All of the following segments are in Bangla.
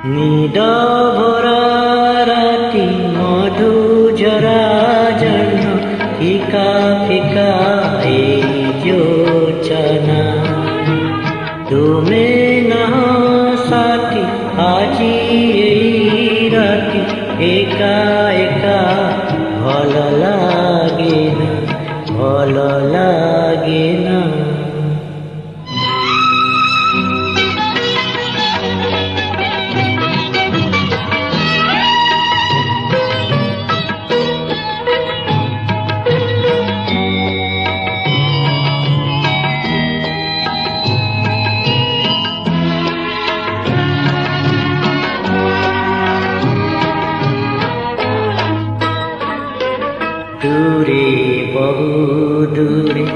নিদভরা রাতি মধু ঝরা জন্য ফিকা ফিকা এই যোচনা তুমি না সাথী আজি এই রাতি একা একা ভালো লাগে না ভালো লাগে না। দূরে বহু দূরে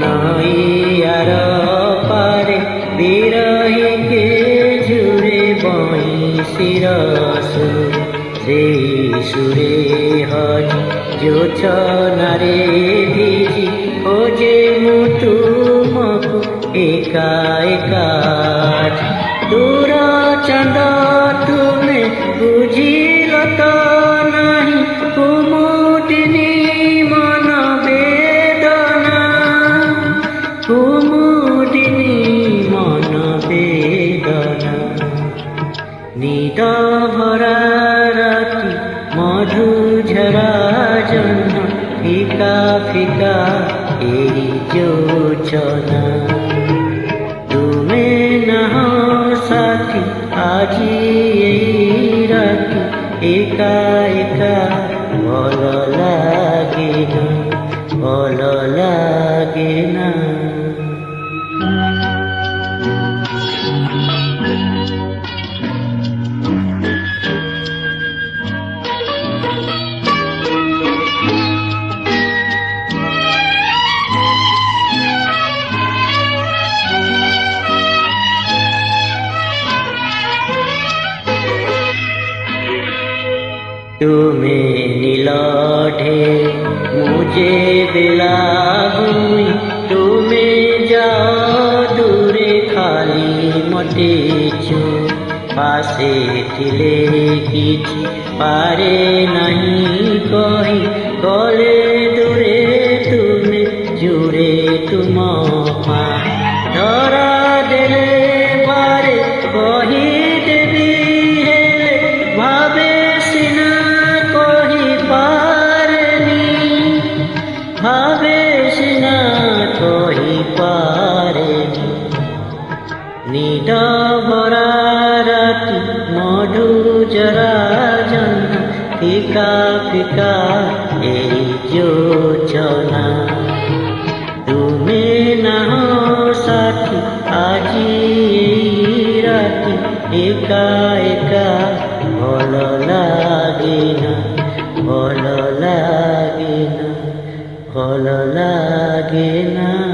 নাই আর পারে বিরহিকে জুড়ে বংশীর সুর সেই সুরে হজ যোচনারে ভিজি খোঁজে মুতু মকু একা একা দূর চন্দ তুমি বুঝিল তো নাহি কুমুদিনী মন বেদনা কুমুদিনী মন বেদনা নিদ ভরা রাতি মধু ঝরা জন্য ফিকা ফিকা এই যোচনা তুমি না সাথী আজি এই রাতি একা একা ভালো লাগে না ভালো লাগে না। তুমি নীলঢে মুঝে বেলা ভূমি তুমি যাও দূরে খালি মতেছো পাশে ଥିଲେ କିଛି পারে নাহি কহি গলে দূরে তুমি জুড়ে তুম মা ধরা দেলে পারে কহি দেবী হেলে ভাবে সিনা কহি পারেনি ভাবে সিনা কহি পারেনি নিদ ভরা রাতি মধু ঝরা জন্য ফিকা ফিকা এই যোচনা তুমি না সাথী আজি এই রাতি একা একা ভালো লাগে না ভালো লাগে না ভালো লাগে না।